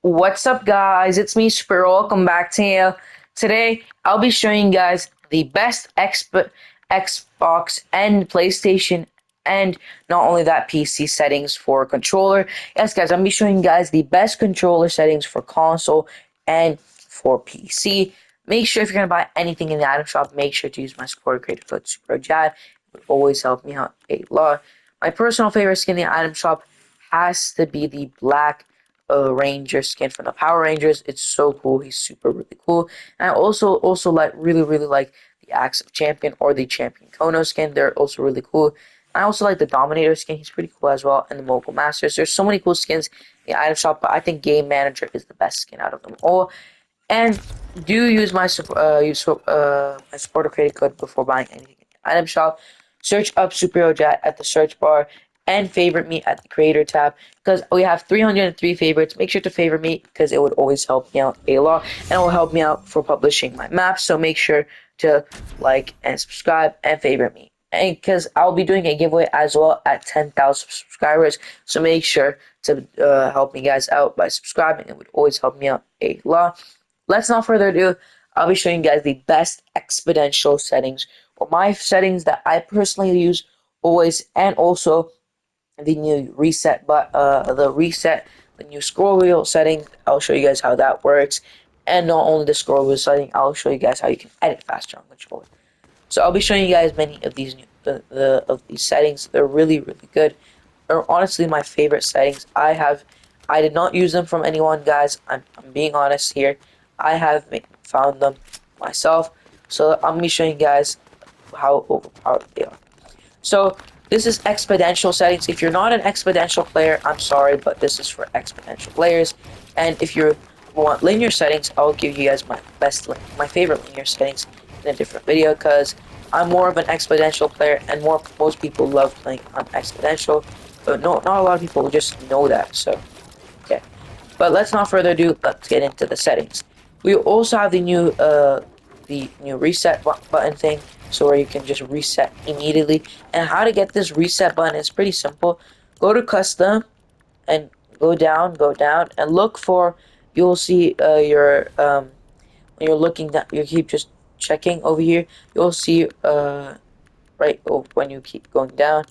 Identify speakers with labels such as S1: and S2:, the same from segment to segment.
S1: What's up, guys? It's me, Spiro. Welcome back to you. Today, I'll be showing you guys the best Xbox and PlayStation, and not only that, PC settings for controller. Yes, guys, I'm be showing you guys the best controller settings for console and for PC. Make sure if you're gonna buy anything in the item shop, make sure to use my support creator code SuperHeroJad. It would always help me out a lot. My personal favorite skin in the item shop has to be the black Ranger skin from the Power Rangers. It's so cool. He's super really cool. And I also like really like the Axe of Champion or the Champion Kono skin. They're also really cool. I also like the Dominator skin. He's pretty cool as well. And the Mogul Masters. There's so many cool skins in the item shop, but I think Game Manager is the best skin out of them all. And do use my my supporter credit code before buying anything in the item shop. Search up SuperHeroJad at the search bar and favorite me at the creator tab because we have 303 favorites. Make sure to favorite me because it would always help me out a lot and it will help me out for publishing my maps. So make sure to like and subscribe and favorite me. And because I'll be doing a giveaway as well at 10,000 subscribers. So make sure to help me guys out by subscribing. It would always help me out a lot. Let's not further ado. I'll be showing you guys the best exponential settings or my settings that I personally use always, and also the new reset, but the new scroll wheel setting. I'll show you guys how that works, and not only the scroll wheel setting, I'll show you guys how you can edit faster on controller. So I'll be showing you guys many of these new of these settings. They're really good. They're honestly my favorite settings. I did not use them from anyone, guys. I'm being honest here. I have found them myself. So I'm gonna be showing you guys how overpowered they are. So this is exponential settings. If you're not an exponential player, I'm sorry, but this is for exponential players. And if you want linear settings, I'll give you guys my favorite linear settings in a different video because I'm more of an exponential player, and most people love playing on exponential. But no, not a lot of people just know that. So okay, but let's not further ado. Let's get into the settings. We also have the new reset button thing, so where you can just reset immediately. And how to get this reset button is pretty simple. Go to custom and go down, and look for. You'll see your when you're looking that you keep just checking over here. You'll see right when you keep going down,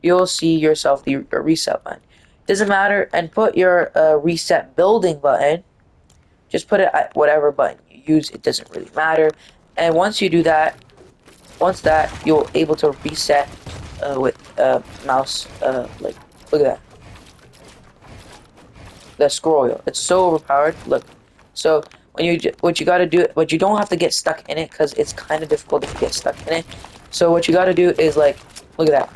S1: you'll see yourself the your reset button. Doesn't matter, and put your reset building button. Just put it at whatever button you use. It doesn't really matter. And once you do that, you'll able to reset with mouse. Like, look at that, the scroll wheel. It's so overpowered. Look, so what you got to do, what you don't have to get stuck in it because it's kind of difficult if you get stuck in it. So what you got to do is like, look at that.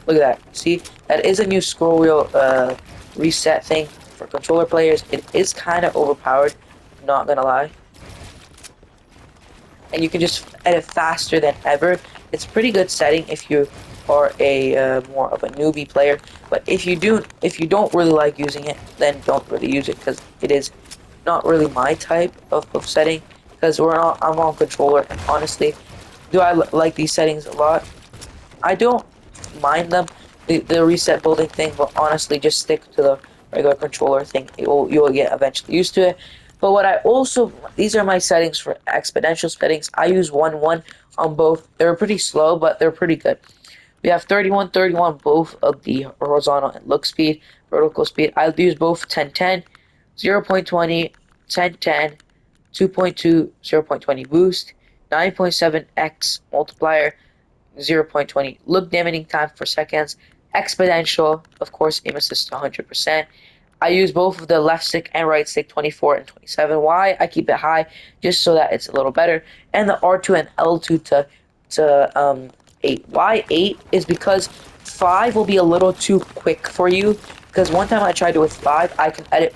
S1: Look at that. See, that is a new scroll wheel reset thing for controller players. It is kind of overpowered, not gonna lie. And you can just edit faster than ever. It's pretty good setting if you are a more of a newbie player. But if you don't really like using it, then don't really use it because it is not really my type of setting. Because I'm on controller, and honestly, do I like these settings a lot? I don't mind them, the reset building thing, but honestly, just stick to the regular controller thing. You'll get eventually used to it. But what I also, these are my settings for exponential settings. I use 1-1 on both. They're pretty slow, but they're pretty good. We have 31-31, both of the horizontal and look speed, vertical speed. I'll use both 10-10, 0.20, 10-10, 2.2, 0.20 boost, 9.7x multiplier, 0.20 look dimming time for seconds, exponential, of course, aim assist 100%. I use both of the left stick and right stick 24 and 27. Why? I keep it high just so that it's a little better. And the R2 and L2 to 8. Why 8 is because 5 will be a little too quick for you. Because one time I tried it with 5, I can edit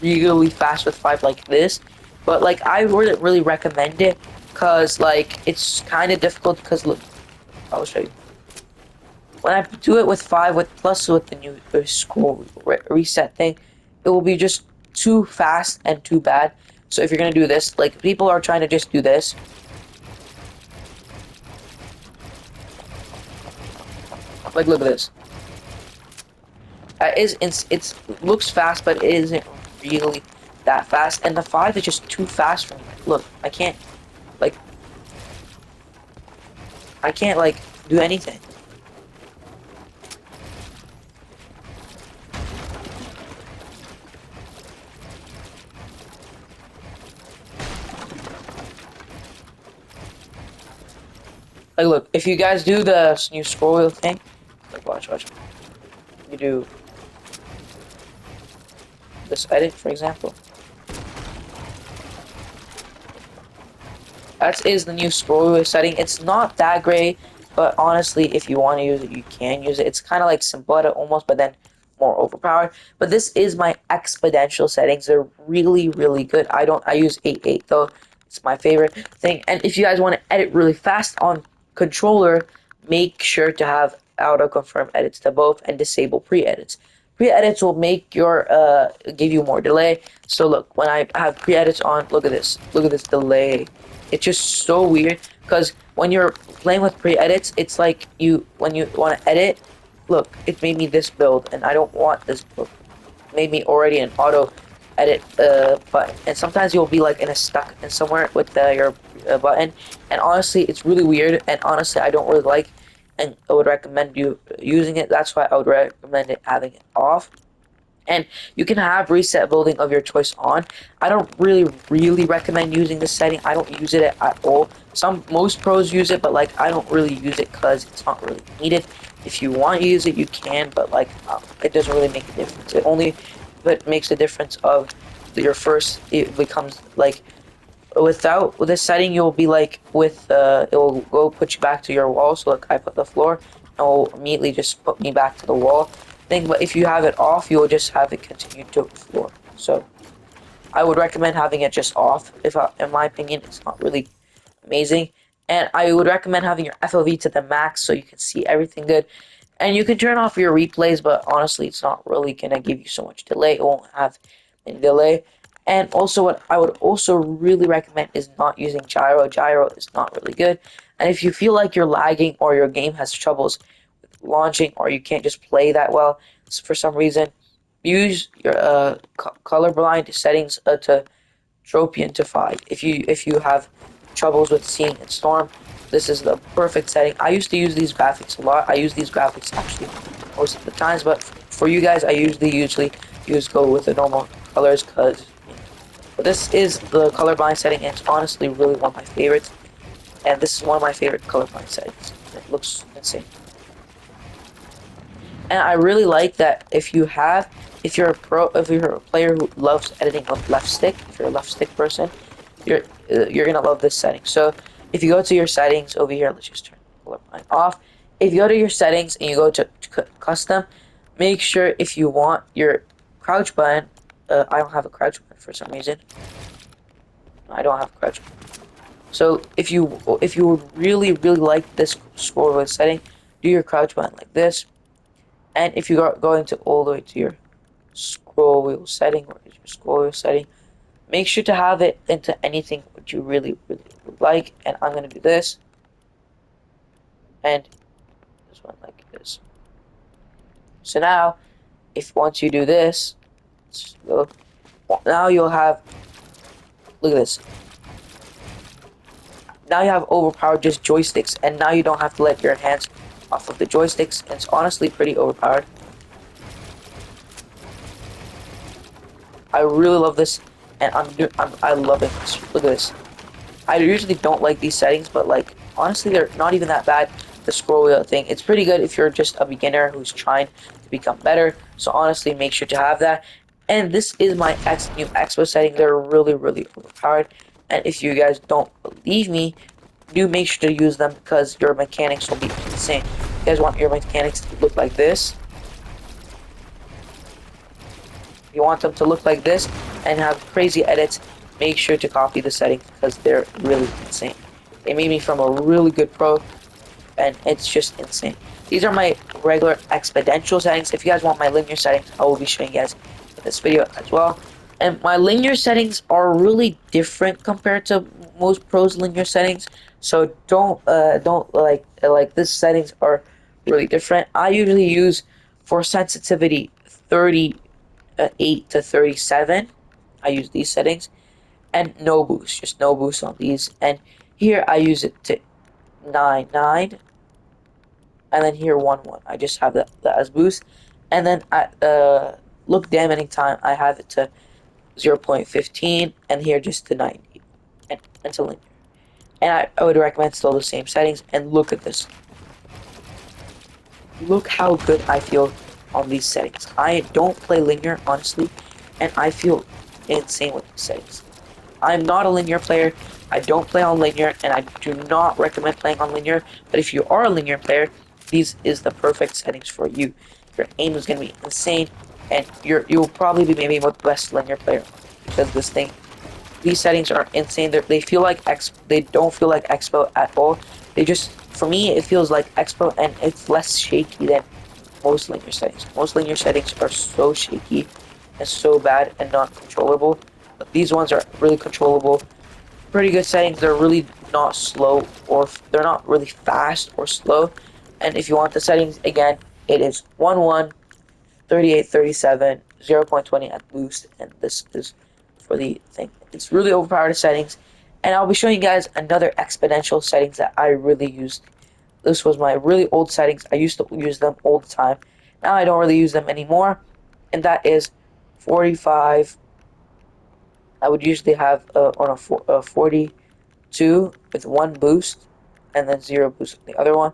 S1: really fast with 5 like this. But like I wouldn't really recommend it because like it's kind of difficult because look, I'll show you. When I do it with 5, with the new scroll reset thing, it will be just too fast and too bad. So if you're gonna do this, like people are trying to just do this, like look at this. It looks fast, but it isn't really that fast. And the 5 is just too fast for me. Look, like I can't like do anything. Like look, if you guys do the new scroll wheel thing, like watch. You do this edit, for example. That is the new scroll wheel setting. It's not that great, but honestly, if you want to use it, you can use it. It's kind of like Symbota almost, but then more overpowered. But this is my exponential settings. They're really good. I use 8.8 though. It's my favorite thing. And if you guys want to edit really fast on controller, make sure to have auto confirm edits to both and disable pre-edits. Pre-edits will make your give you more delay. So look, when I have pre-edits on, look at this. Look at this delay. It's just so weird because when you're playing with pre-edits, it's like when you want to edit, look, it made me this build and I don't want this build. It made me already an auto edit button, and sometimes you'll be like in a stuck in somewhere with your button, and honestly it's really weird, and honestly I don't really like, and I would recommend you using it. That's why I would recommend it having it off. And you can have reset building of your choice on. I don't really recommend using this setting. I don't use it at all. Most pros use it, but like I don't really use it because it's not really needed. If you want to use it, you can, but like it doesn't really make a difference. It only but makes a difference of your first. It becomes like without this setting, you'll be like with it will go put you back to your wall. So look, I put the floor, and it will immediately just put me back to the wall thing. But if you have it off, you'll just have it continue to the floor. So I would recommend having it just off. In my opinion, it's not really amazing. And I would recommend having your FOV to the max so you can see everything good. And you can turn off your replays, but honestly, it's not really gonna give you so much delay. It won't have any delay. And also, what I would also really recommend is not using gyro. Gyro is not really good. And if you feel like you're lagging or your game has troubles with launching or you can't just play that well for some reason, use your colorblind settings to Tropian to 5. If you have troubles with seeing in Storm, this is the perfect setting. I used to use these graphics a lot. I use these graphics actually most of the times, but for you guys, I usually use go with the normal colors because but this is the colorblind setting, and it's honestly really one of my favorites. And this is one of my favorite colorblind settings. It looks insane. And I really like that if you're a player who loves editing with left stick, if you're a left stick person, you're gonna love this setting. So if you go to your settings over here, let's just turn colorblind off. If you go to your settings and you go to custom, make sure if you want your crouch button, I don't have a crouch button for some reason. I don't have a crouch button. So if you would really like this scroll wheel setting, do your crouch button like this. And if you are going to all the way to your scroll wheel setting or your scroll wheel setting, make sure to have it into anything what you really would like. And I'm gonna do this and this one like this. So now, if once you do this, go, now you'll have look at this. Now you have overpowered just joysticks, and now you don't have to let your hands off of the joysticks. And it's honestly pretty overpowered. I really love this, and I love it. Look at this. I usually don't like these settings, but like honestly, they're not even that bad. The scroll wheel thing, it's pretty good if you're just a beginner who's trying to become better. So honestly, make sure to have that. And this is my new Expo setting. They're really overpowered. And if you guys don't believe me, do make sure to use them because your mechanics will be insane. If you guys want your mechanics to look like this, you want them to look like this and have crazy edits, make sure to copy the settings because they're really insane. They made me from a really good pro, and it's just insane. These are my regular exponential settings. If you guys want my linear settings, I will be showing you guys in this video as well. And my linear settings are really different compared to most pros linear settings. So don't like this settings are really different. I usually use for sensitivity 38 to 37. I use these settings, and no boost, just no boost on these. And here I use it to 9 9, and then here 1 1. I just have that as boost, and then at look dampening time I have it to 0.15, and here just to 90, and to linear. And I would recommend still the same settings. And look at this. Look how good I feel on these settings. I don't play linear, honestly, and I feel insane with these settings. I'm not a linear player. I don't play on linear, and I do not recommend playing on linear. But if you are a linear player, these is the perfect settings for you. Your aim is going to be insane, and you'll probably be maybe the best linear player because this thing. These settings are insane. They feel like They don't feel like Expo at all. They just, for me, it feels like Expo, and it's less shaky than most linear settings. Most linear settings are so shaky and so bad and not controllable. But these ones are really controllable. Pretty good settings. They're really not slow, or they're not really fast or slow. And if you want the settings again, it is 1 1, 38, 37, 0.20 at boost, and this is for the thing. It's really overpowered settings, and I'll be showing you guys another exponential settings that I really used. This was my really old settings. I used to use them all the time. Now I don't really use them anymore, and that is 45. I would usually have on a 42 with one boost, and then zero boost on the other one,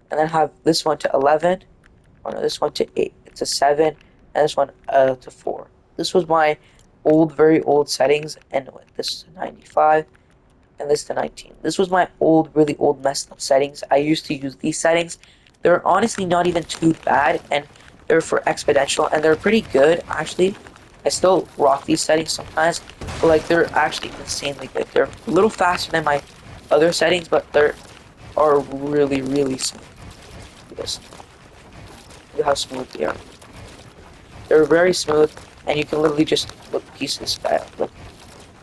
S1: and then have this one to 11. Oh no, this one to 8. It's a 7, and this one to 4. This was my old, very old settings, and this is a 95, and this to 19. This was my old, really old, messed up settings. I used to use these settings. They're honestly not even too bad, and they're for exponential, and they're pretty good, actually. I still rock these settings sometimes, but like they're actually insanely good. They're a little faster than my other settings, but they're are really, really smooth. Yes. Look how smooth they are. They're very smooth, and you can literally just look piece this guy up. Look,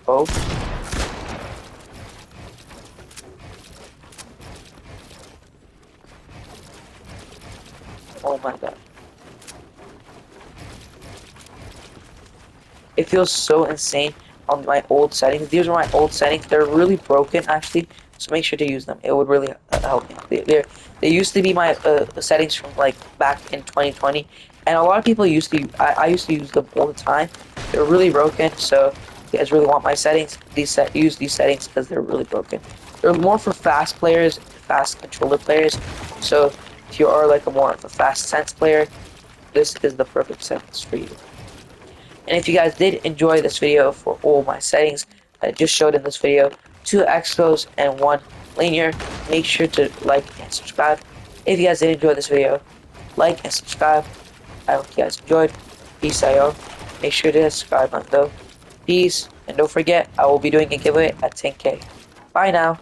S1: oh, oh my god. It feels so insane on my old settings. These are my old settings. They're really broken, actually, so make sure to use them. It would really help me. They used to be my settings from like back in 2020, and a lot of people used to. I used to use them all the time. They're really broken, so if you guys really want my settings, use these settings because they're really broken. They're more for fast players, fast controller players. So if you are like a more of a fast sense player, this is the perfect settings for you. And if you guys did enjoy this video for all my settings that I just showed in this video, 2 expos and 1 linear, make sure to like and subscribe. If you guys did enjoy this video, like and subscribe. I hope you guys enjoyed. Peace out, y'all. Make sure to subscribe on though. Peace, and don't forget, I will be doing a giveaway at 10K. Bye now.